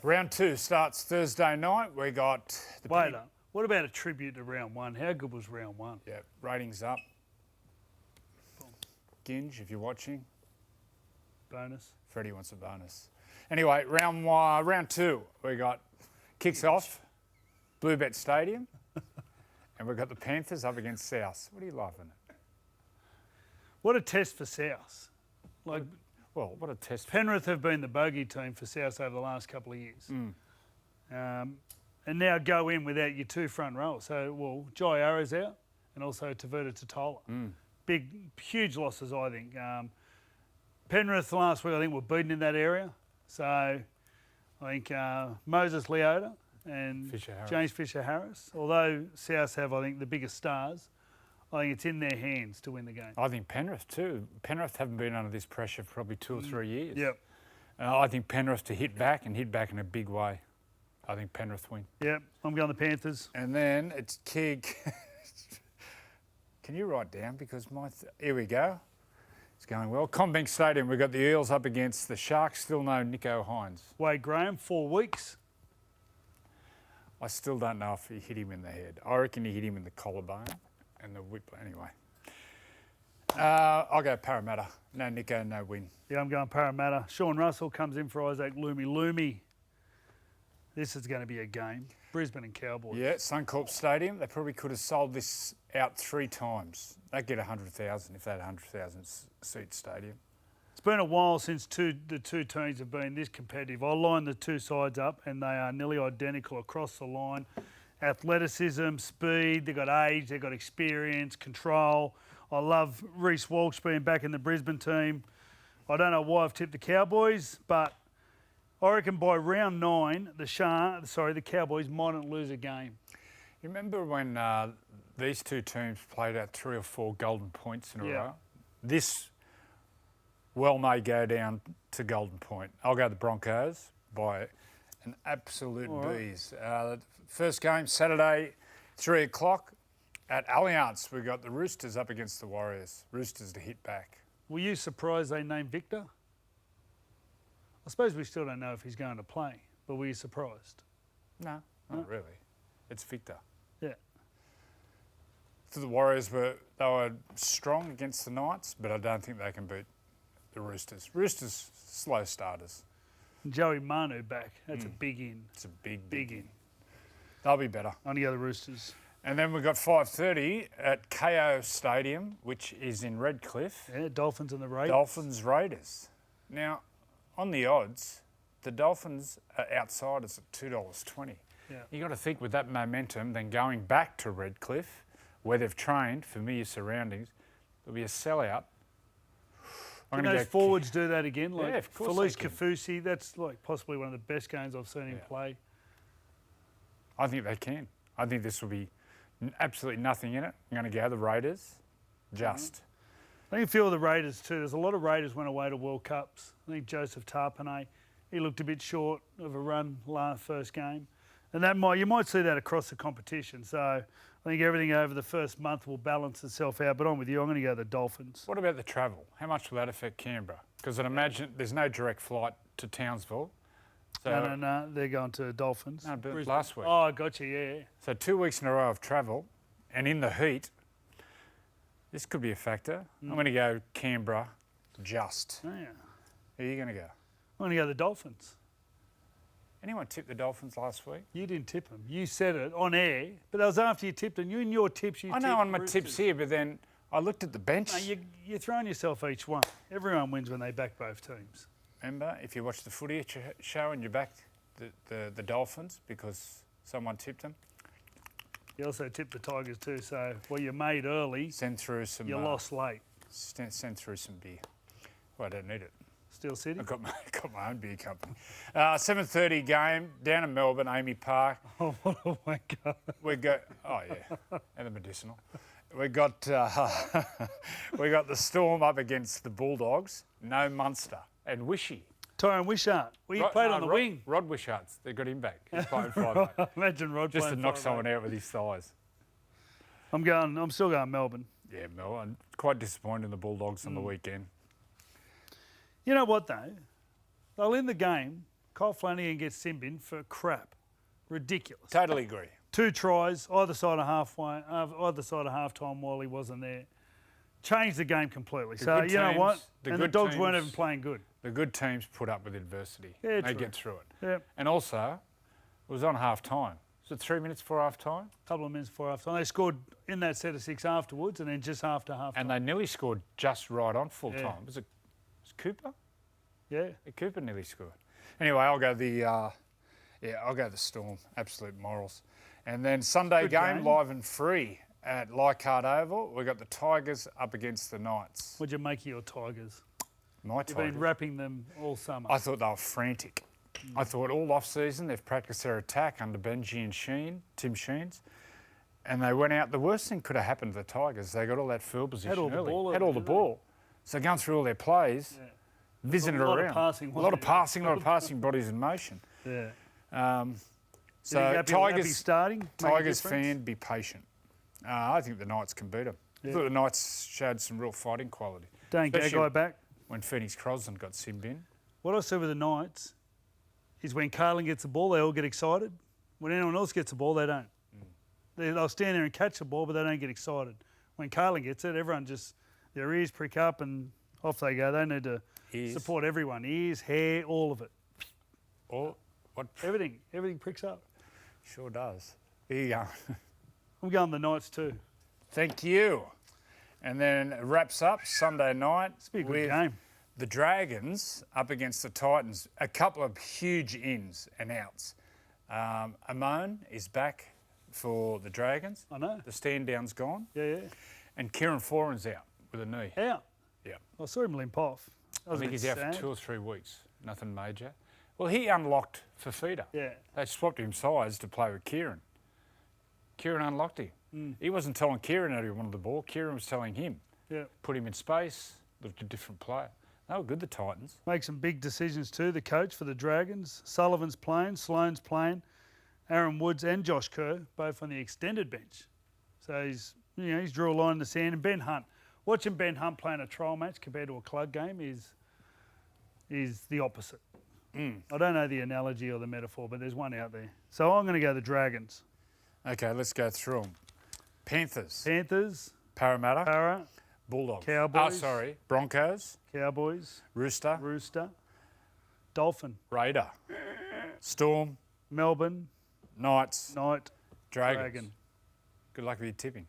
Round 2 starts Thursday night. We got the Wait up. What about a tribute to round 1? How good was round 1? Yeah, ratings up. Ginge, if you're watching. Bonus. Freddie wants a bonus. Anyway, round 2, we got kicks off, Bluebet Stadium, and we've got the Panthers up against South. What are you laughing at? What a test for South. Like, Well, what a test. Penrith have been the bogey team for South over the last couple of years. And now go in without your two front rows. So, Jai Arrow's out and also Taverta Totola. Big, huge losses, I think. Penrith last week, I think, were beaten in that area. So, I think Moses Leota and James Fisher-Harris, although South have, I think, the biggest stars, I think it's in their hands to win the game. I think Penrith too. Penrith haven't been under this pressure for probably 2 or 3 years. Yep. I think Penrith to hit back and hit back in a big way. I think Penrith win. Yep, I'm going the Panthers. And then it's Kig. Can you write down? Because here we go. It's going well. Combank Stadium, we've got the Eels up against the Sharks. Still no Nico Hines. Wade Graham, 4 weeks. I still don't know if he hit him in the head. I reckon he hit him in the collarbone and the whip. Anyway. I'll go Parramatta. No Nico, no win. Yeah, I'm going Parramatta. Sean Russell comes in for Isaac Lumi. This is going to be a game. Brisbane and Cowboys. Yeah, Suncorp Stadium. They probably could have sold this out 3 times. They'd get 100,000 if they had a 100,000 seat stadium. It's been a while since the two teams have been this competitive. I line the two sides up and they are nearly identical across the line. Athleticism, speed, they've got age, they've got experience, control. I love Reece Walsh being back in the Brisbane team. I don't know why I've tipped the Cowboys, but I reckon by round 9, the Cowboys mightn't lose a game. You remember when these two teams played out 3 or 4 golden points in a row? This may go down to golden point. I'll go the Broncos by an absolute breeze. First game, Saturday, 3 o'clock at Allianz. We've got the Roosters up against the Warriors. Roosters to hit back. Were you surprised they named Victor? I suppose we still don't know if he's going to play, but were you surprised? No, not really. It's Victor. Yeah. So the Warriors were strong against the Knights, but I don't think they can beat the Roosters. Roosters, slow starters. Joey Manu back. That's a big in. It's a big in. They'll be better. On the other Roosters. And then we've got 5:30 at KO Stadium, which is in Redcliffe. Yeah, Dolphins and the Raiders. Dolphins Raiders. Now, on the odds, the Dolphins are outsiders at $2.20. Yeah. You got to think with that momentum, then going back to Redcliffe, where they've trained, familiar surroundings, there'll be a sellout. Can those forwards do that again? Like yeah, of course. Felice Kafusi, that's like possibly one of the best games I've seen him play. I think they can. I think this will be absolutely nothing in it. I'm going to go the Raiders. Just. I think a few of the Raiders too. There's a lot of Raiders went away to World Cups. I think Joseph Tarpanay, he looked a bit short of a run first game. And you might see that across the competition. So I think everything over the first month will balance itself out. But I'm with you. I'm going to go the Dolphins. What about the travel? How much will that affect Canberra? Because I'd imagine there's no direct flight to Townsville. So No, they're going to Dolphins. No, but last week. Oh, gotcha, yeah. So 2 weeks in a row of travel and in the heat, this could be a factor. I'm going to go Canberra just. Oh, yeah. Who are you going to go? I'm going to go the Dolphins. Anyone tip the Dolphins last week? You didn't tip them. You said it on air, but that was after you tipped them. You in your tips, you tipped I know on my Roosters. tips here, but then I looked at the bench. No, you're throwing yourself each one. Everyone wins when they back both teams. Remember, if you watch the footy show and you back the Dolphins because someone tipped them. You also tipped the Tigers too, so you made early. Send through some. You lost late. Send through some beer. Well, I don't need it. Steel City? I've got my own beer company. 7:30 game down in Melbourne, Amy Park. Oh, what a wanker. And the medicinal. We got the Storm up against the Bulldogs. No Munster and Wishy. Tyrone Wishart. Well, he played on the wing. Rod Wishart. They got him back. He's playing 5'8". Imagine Rod just playing to knock 5'8". someone out with his thighs. I'm still going Melbourne. Yeah, Melbourne. Quite disappointed in the Bulldogs on the weekend. You know what though? They'll end the game Kyle Flanagan gets sin bin for crap. Ridiculous. Totally agree. 2 tries, either side of half time while he wasn't there. Changed the game completely. So, good you know what? teams- And the good Dogs weren't teams- even playing good. The good teams put up with adversity. Yeah, they true. get through it. Yeah. And also, it was on half time. Was it 3 minutes before half time? Couple of minutes before half time. They scored in that set of 6 afterwards and then just after half time. And they nearly scored just right on full Yeah. time. Was Cooper? Yeah. Cooper nearly scored. Anyway, I'll go the Storm. Absolute morals. And then Sunday Good game, game. live and free at Leichhardt Oval. We've got the Tigers up against the Knights. What'd you make of your Tigers? My You've Tigers. been wrapping them all summer. I thought they were frantic. I thought all off-season they've practiced their attack under Benji and Tim Sheens, and they went out. The worst thing could have happened to the Tigers. They got all that field position all the early. ball Had early, all the didn't they? ball. So going through all their plays, visiting A lot of around. passing, a lot of wasn't it? passing, a lot of passing, bodies in motion. Yeah. So happy Tigers, starting? Make a Tigers difference? fan, be patient. I think the Knights can beat them. I thought the Knights showed some real fighting quality. Don't go Especially guy back. when Phoenix Crosland got sin bin. What I see with the Knights is when Carlin gets the ball, they all get excited. When anyone else gets the ball, they don't. They'll stand there and catch the ball, but they don't get excited. When Carlin gets it, everyone just, their ears prick up and off they go. They need to Ears. support everyone. Ears, hair, all of it. Or what? Everything pricks up. Sure does. There you go. I'm going the Knights too. Thank you. And then it wraps up Sunday night Be a good with game. the Dragons up against the Titans. A couple of huge ins and outs. Amon is back for the Dragons. I know. The stand down's gone. Yeah. And Kieran Foran's out with a knee. Out. Yeah. I saw him limp off. That I was a think bit he's out sad. for 2 or 3 weeks. Nothing major. Well, he unlocked Fafita. Yeah. They swapped him sides to play with Kieran. Kieran unlocked him. Mm. He wasn't telling Kieran how he wanted the ball. Kieran was telling him. Yeah. Put him in space, looked a different player. They were good, the Titans. Make some big decisions too. The coach for the Dragons, Sullivan's playing, Sloane's playing, Aaron Woods and Josh Kerr both on the extended bench. So he's drew a line in the sand. And Ben Hunt, watching Ben Hunt playing a trial match compared to a club game is the opposite. I don't know the analogy or the metaphor, but there's one out there. So I'm going to go the Dragons. Okay, let's go through them. Panthers, Panthers, Parramatta, Para, Bulldogs. Cowboys. Broncos, Cowboys, Rooster, Rooster, Dolphin, Raider, Storm, Melbourne, Knights, Knight, Dragons. Dragon. Good luck with your tipping.